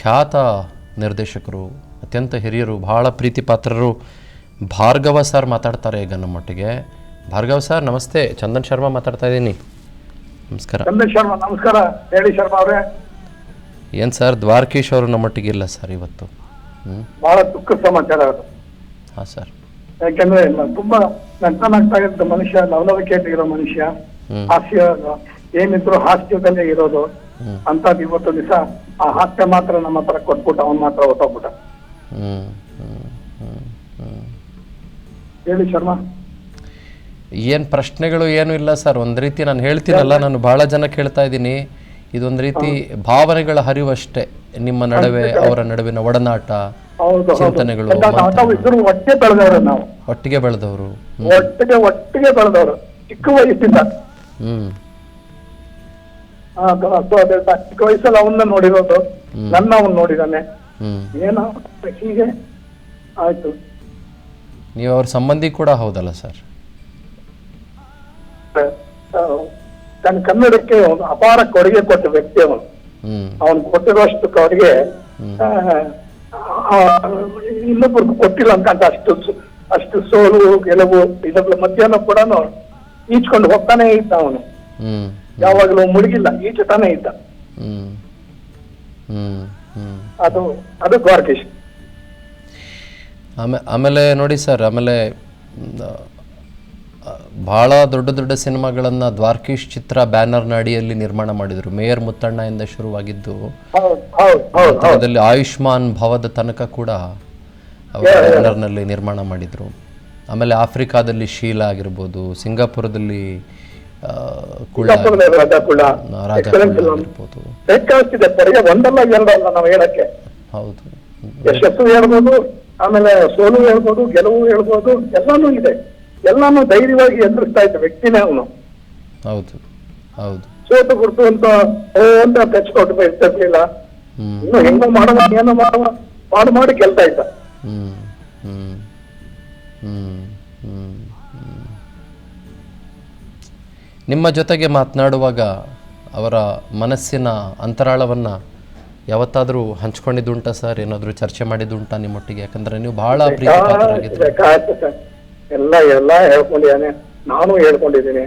ಖ್ಯಾತ ನಿರ್ದೇಶಕರು, ಅತ್ಯಂತ ಹಿರಿಯರು, ಬಹಳ ಪ್ರೀತಿ ಪಾತ್ರರು ಭಾರ್ಗವ ಸರ್ ಮಾತಾಡ್ತಾರೆ ಈಗ ನಮ್ಮೊಟ್ಟಿಗೆ. ಭಾರ್ಗವ ಸರ್ ನಮಸ್ತೆ, ಚಂದನ್ ಶರ್ಮಾ ಮಾತಾಡ್ತಾ ಇದ್ದೀನಿ. ನಮಸ್ಕಾರ. ಚಂದನ್ ಶರ್ಮಾ ನಮಸ್ಕಾರ. ಹೇಳಿ ಶರ್ಮಾ ಅವರೇ. ಏನು ಸರ್, ದ್ವಾರಕೀಶ್ ಅವರು ನಮ್ಮೊಟ್ಟಿಗೆ ಇಲ್ಲ ಸರ್ ಇವತ್ತು. ಬಹಳ ದುಃಖದ ಸಮಾಚಾರ ಅದು. ಹಾಂ ಸರ್. ಯಾಕೆಂದ್ರೆ ತುಂಬಾ ನರ್ತನಾಗ್ತಾ ಇದ್ದ ಮನುಷ್ಯ, ಲವಲವಿಕೆಯಲ್ಲಿ ಇರೋ ಮನುಷ್ಯ, ಹಾಸ್ಯ ಏನಿದ್ರು ಹಾಸ್ಯದಲ್ಲೇ ಇರೋದು. ಅಂತದ್ ಇವತ್ತು ದಿವಸ ಆ ಹಾಸ್ಯ ಮಾತ್ರ ನಮ್ಮ ಹತ್ರ ಕೊಟ್ಬಿಟ್ಟು ಅವನ್ ಮಾತ್ರ ಹೊಟ್ಟೋಗ್ಬಿಟ್ಟ. ಹೇಳಿ ಶರ್ಮಾ. ಏನು ಪ್ರಶ್ನೆಗಳು ಏನು ಇಲ್ಲ ಸರ್. ಒಂದು ರೀತಿ ನಾನು ಹೇಳ್ತೀನಲ್ಲ, ನಾನು ಬಹಳ ಜನ ಕೇಳ್ತಾ ಇದ್ದೀನಿ, ಇದೊಂದು ರೀತಿ ಭಾವನೆಗಳ ಹರಿವಷ್ಟೇ. ನಿಮ್ಮ ನಡುವೆ ಅವರ ನಡುವಿನ ಒಡನಾಟ, ಚಿಂತನೆಗಳು, ಒಟ್ಟಿಗೆ ಬೆಳೆದವರು, ನಾವು ಒಟ್ಟಿಗೆ ಬೆಳೆದವರು, ಒಟ್ಟಿಗೆ ಬೆಳೆದವರು ಚಿಕ್ಕ ವಯಸ್ಸಿಂದ. ಚಿಕ್ಕ ವಯಸ್ಸಲ್ಲಿ ಅವನ್ನ ನೋಡಿರೋದು, ನನ್ನ ಅವನ್ ನೋಡಿದಾನೆ. ಏನೋ ಹೀಗೆ ಆಯ್ತು. ನೀವು ಅವ್ರ ಸಂಬಂಧಿ ಕೂಡ ಹೌದಲ್ಲ ಸರ್? ತನ್ನ ಕನ್ನಡಕ್ಕೆ ಒಂದು ಅಪಾರ ಕೊಡುಗೆ ಕೊಟ್ಟ ವ್ಯಕ್ತಿ ಅವನು. ಅವನು ಕೊಟ್ಟಿರುವಷ್ಟು ಕೊಡುಗೆ ಇನ್ನೊಬ್ಬರು ಕೊಟ್ಟಿಲ್ಲ ಅಂತ ಅಷ್ಟು ಸೋಲು ಗೆಲುವು ಇದರ ಮಧ್ಯಾಹ್ನ ಕೂಡ ಈಚ್ಕೊಂಡು ಹೋಗ್ತಾನೆ ಇದ್ದ ಅವನು. ಯಾವಾಗಲೂ ಮುಳುಗಿಲ್ಲ, ಈಚುತ್ತಾನೆ ಇದ್ದ. ಅದು ದ್ವಾರಕೀಶ್. ಆಮೇಲೆ ನೋಡಿ ಸರ್, ಆಮೇಲೆ ಬಹಳ ದೊಡ್ಡ ದೊಡ್ಡ ಸಿನಿಮಾಗಳನ್ನು ದ್ವಾರಕೀಶ್ ಚಿತ್ರ ಬ್ಯಾನರ್ನ ಅಡಿಯಲ್ಲಿ ನಿರ್ಮಾಣ ಮಾಡಿದರು. ಮೇಯರ್ ಮುತ್ತಣ್ಣ ಇಂದ ಶುರುವಾಗಿದ್ದು ಅದರಲ್ಲಿ ಆಯುಷ್ಮಾನ್ ಭವದ ತನಕ ಕೂಡ ಅವರ ಬ್ಯಾನರ್ನಲ್ಲಿ ನಿರ್ಮಾಣ ಮಾಡಿದರು. ಆಮೇಲೆ ಆಫ್ರಿಕಾದಲ್ಲಿ ಶೀಲಾ ಆಗಿರ್ಬೋದು, ಸಿಂಗಾಪುರದಲ್ಲಿ ಹೌದು, ಯಶಸ್ಸು ಹೇಳ್ಬೋದು, ಆಮೇಲೆ ಸೋಲು ಹೇಳ್ಬೋದು, ಗೆಲುವು ಹೇಳ್ಬೋದು, ಎಲ್ಲಾನು ಇದೆ. ಎಲ್ಲಾನು ಧೈರ್ಯವಾಗಿ ಎದುರಿಸ್ತಾ ಇದ್ದ ವ್ಯಕ್ತಿನೇ ಅವನು. ಹೌದು ಹೌದು. ಸೋತು ಗುರ್ತು ಅಂತ ತೆಚ್ಕೊಟ್ಟು ಇರ್ತಿರ್ಲಿಲ್ಲ. ಇನ್ನು ಹೆಂಗೋ ಮಾಡುವ, ಏನೋ ಮಾಡುವ ಮಾಡಿ ಗೆಲ್ತಾ ಇದ್ದ. ನಿಮ್ಮ ಜೊತೆಗೆ ಮಾತನಾಡುವಾಗ ಅವರ ಮನಸ್ಸಿನ ಅಂತರಾಳವನ್ನು ಯಾವತ್ತಾದರೂ ಹಂಚ್ಕೊಂಡಿದ್ದುಂಟಾ ಸರ್? ಏನಾದರೂ ಚರ್ಚೆ ಮಾಡಿದ್ದುಂಟಾ ನಿಮ್ಮೊಟ್ಟಿಗೆ? ಯಾಕಂದ್ರೆ ನೀವು ಬಹಳ ಪ್ರೀತಿಪಾತ್ರರಾಗಿದ್ದೀರಿ. ಎಲ್ಲ ಹೇಳ್ಕೊಂಡಿದ್ದಾನೆ, ನಾನು ಹೇಳ್ಕೊಂಡಿದ್ದೀನಿ.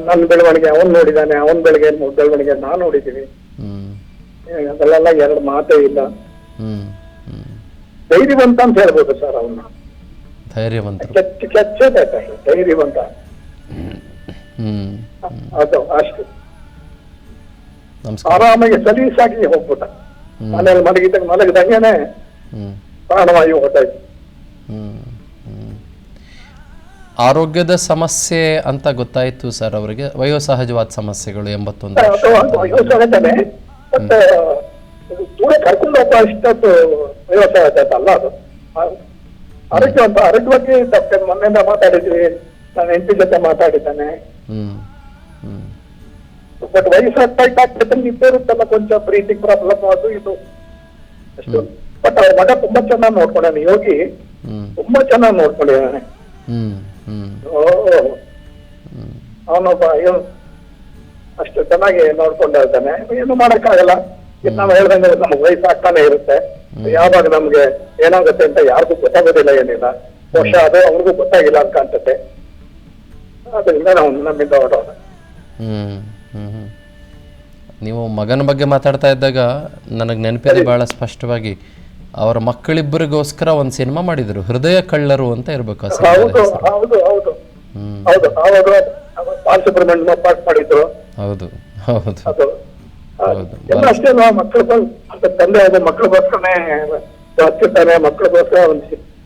ನನ್ನ ಬೆಳವಣಿಗೆ ಅವನ್ ನೋಡಿದ್ದಾನೆ, ಅವನ್ ಬೆಳವಣಿಗೆ ನಾನು ನೋಡಿದ್ದೀನಿ. ಅದರಲ್ಲೆಲ್ಲ ಎರಡು ಮಾತೇ ಇಲ್ಲ. ಧೈರ್ಯವಂತ ಅಂತ ಹೇಳ್ಬೋದು ಸರ್ ಅವನ್ನ. ಧೈರ್ಯವಂತ, ಧೈರ್ಯವಂತ. ಅದು ಅಷ್ಟು ಆರಾಮಾಗಿ ಸಲೀಸಾಗಿ ಹೋಗ್ಬಿಟ್ಟ. ಮನೇಲಿ ಮಲಗಿದಂಗೆನೆ ಪ್ರಾಣವಾಯು ಹೊತ್ತಾಯ್ತು. ಆರೋಗ್ಯದ ಸಮಸ್ಯೆ ಅಂತ ಗೊತ್ತಾಯ್ತು ಸರ್ ಅವರಿಗೆ. ವಯೋಸಹಜವಾದ ಸಮಸ್ಯೆಗಳು 81. ವಯೋಸಹಜನೆ, ಮತ್ತೆ ದೂರ ಕರ್ಕೊಂಡು ಹೋಗುವ ಇಷ್ಟದ್ದು ವಯೋಸಹಜ ಅಲ್ಲ ಅದು. ಆರೋಗ್ಯ ಬಗ್ಗೆ ಡಾಕ್ಟರ್ ಮೊನ್ನೆಯಿಂದ ಮಾತಾಡಿದ್ವಿ, ನನ್ನ ಹೆಂಡತಿ ಜೊತೆ ಮಾತಾಡಿದ್ದಾನೆ. ಬಟ್ ವಯಸ್ಸಾಗ್ತಾ ಇದ್ದರುತ್ತಲ್ಲ ಕೊಂಚ ಪ್ರೀತಿ ಪ್ರಾಬ್ಲಮ್ ಅದು ಇದು ಅಷ್ಟು. ಬಟ್ ಅವ್ರ ಮಗ ತುಂಬಾ ಚೆನ್ನಾಗಿ ನೋಡ್ಕೊಂಡಾನೆ, ಯೋಗಿ ತುಂಬಾ ಚೆನ್ನಾಗಿ ನೋಡ್ಕೊಂಡಿದ್ದಾನೆ. ಅವನೊಬ್ಬ ಅಷ್ಟು ಚೆನ್ನಾಗಿ ನೋಡ್ಕೊಂಡ ಇದ್ದಾನೆ. ಏನು ಮಾಡಕ್ಕಾಗಲ್ಲ. ನಾವು ಹೇಳ್ದಂಗೆ ನಮ್ಗೆ ವಯಸ್ಸಾಗ್ತಾನೆ ಇರುತ್ತೆ. ಯಾವಾಗ ನಮ್ಗೆ ಏನಾಗುತ್ತೆ ಅಂತ ಯಾರಿಗೂ ಗೊತ್ತಾಗೋದಿಲ್ಲ, ಏನಿಲ್ಲ. ಬಹುಶಃ ಅದು ಅವ್ರಿಗೂ ಗೊತ್ತಾಗಿಲ್ಲ ಅಂತ ಕಾಣ್ತತೆ. ಅದರಿಂದ ನಾವು ನಮ್ಮಿಂದ ಹೊರಡೋಣ. ನೀವು ಮಗನ ಬಗ್ಗೆ ಮಾತಾಡ್ತಾ ಇದ್ದಾಗ ನನಗೆ ನೆನಪಿದೆ ಬಹಳ ಸ್ಪಷ್ಟವಾಗಿ. ಅವರ ಮಕ್ಕಳಿಬ್ಬರಿಗೋಸ್ಕರ ಒಂದು ಸಿನಿಮಾ ಮಾಡಿದ್ರು, ಹೃದಯ ಕಳ್ಳರು ಅಂತ ಇರ್ಬೇಕು. ಹೌದು ಹೌದು ಹೌದು ಹೌದು. ಅವಾಗ ಬಾಲಸುಬ್ರಹ್ಮಣ್ಯ ಪಾಠ ಮಾಡಿದ್ರು. ಹೌದು ಹೌದು ಹೌದು. ಎಲ್ಲ ಅಷ್ಟೇ ಅಲ್ವಾ, ಮಕ್ಕಳು ತಂದೆ ಆದ ಮಕ್ಕಳಿಗೋಸ್ಕರನೇ ಹಚ್ಚಿರ್ತಾರೆ. ಮಕ್ಕಳಿಗೋಸ್ಕರ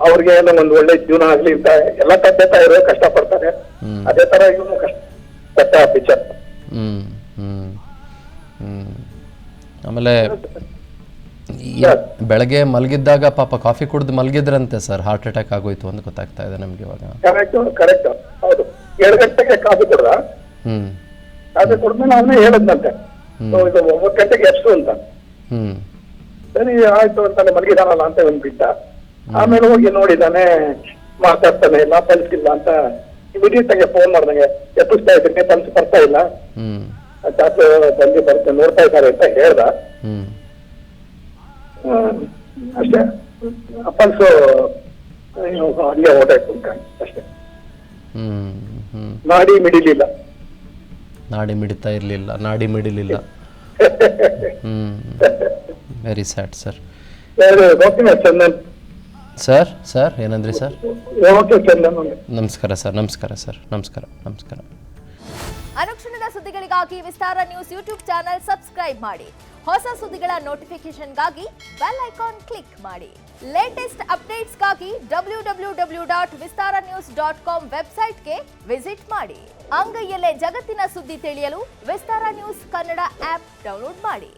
ಅವ್ರಿಗೆ ಏನೋ ಒಂದು ಒಳ್ಳೆ ಜೀವನ ಆಗ್ಲಿ ಅಂತ ಎಲ್ಲ ತಂದೆ ತಾಯಿರು ಕಷ್ಟ ಪಡ್ತಾರೆ. ಅದೇ ತರ ಇವನು ಕಷ್ಟ ಪಿಕ್ಚರ್. ಆಮೇಲೆ ಬೆಳಗ್ಗೆ ಮಲಗಿದ್ದಾಗ ಪಾಪ ಕಾಫಿ ಕುಡಿದು ಮಲಗಿದ್ರಂತೆ ಸರ್, ಹಾರ್ಟ್ ಅಟ್ಯಾಕ್ ಆಗೋಯ್ತು ಅಂತ ಗೊತ್ತಾಗ್ತಾ ಇದೆ ನಮ್ಗೆ ಇವಾಗ. ಕರೆಕ್ಟ್ ಹೌದು. 7 ಗಂಟೆಗೆ ಕಾಫಿ ಕುಡ್ದ, ಕಾಫಿ ಕುಡ್ದ್ಮೇಲೆ ಅವನೇ ಹೇಳದ್ನಂತೆ, ಇದು 9 ಗಂಟೆಗೆ ಎಷ್ಟು ಅಂತ. ಸರಿ ಆಯ್ತು ಅಂತಾನೆ ಮಲಗಿದಾನಲ್ಲ ಅಂತ ಬಿಟ್ಟ. ಆಮೇಲೆ ಹೋಗಿ ನೋಡಿದಾನೆ, ಮಾತಾಡ್ತಾನೆ ಇಲ್ಲ, ಪಲ್ಸಿಲ್ಲ ಅಂತ ಇಮಿಡಿಯೇಟ್ ಆಗಿ ಫೋನ್ ಮಾಡ್ದಂಗೆ ಎಪ್ಪಿಸ್ತಾ ಇದ್ದೀನಿ, ಪಲ್ಸ್ ಬರ್ತಾ ಇಲ್ಲ, ಡಾಕ್ಟರ್ ಬಂದು ನೋಡ್ತಾ ಇದ್ದಾರೆ ಅಂತ ಹೇಳ್ದ. ಅಷ್ಟೇ ಪಲ್ಸು ಹಂಗೆ ಓಟಾಯ್ತು ಅಂತ ಅಷ್ಟೇ. ನಾಡಿ ಮಿಡಿಲಿಲ್ಲ. ನಾಡಿ ಮಿಡಿತಾ ಇರಲಿಲ್ಲ, ನಾಡಿ ಮಿಡಿಲಿಲ್ಲ. Very sad sir. Chandan sir sir ಏನಂದ್ರಿ ಸರ್? ಚಂದನ್ ನಮಸ್ಕಾರ ಸರ್. ನಮಸ್ಕಾರ ಸರ್. ನಮಸ್ಕಾರ ನಮಸ್ಕಾರ. ಅನುಕ್ಷಣದ ಸುದ್ದಿಗಳಿಗಾಗಿ Vistara news YouTube channel subscribe ಮಾಡಿ. ಹೊಸ ಸುದ್ದಿಗಳ ನೋಟಿಫಿಕೇಶನ್ಗಾಗಿ ಬೆಲ್ ಐಕಾನ್ ಕ್ಲಿಕ್ ಮಾಡಿ. ಲೇಟೆಸ್ಟ್ ಅಪ್ಡೇಟ್ಸ್ಗಾಗಿ www.vistaranews.com ವೆಬ್ಸೈಟ್ಗೆ ವಿಸಿಟ್ ಮಾಡಿ. ಅಂಗೈಯಲ್ಲೇ ಜಗತ್ತಿನ ಸುದ್ದಿ ತಿಳಿಯಲು Vistara news Kannada app download ಮಾಡಿ.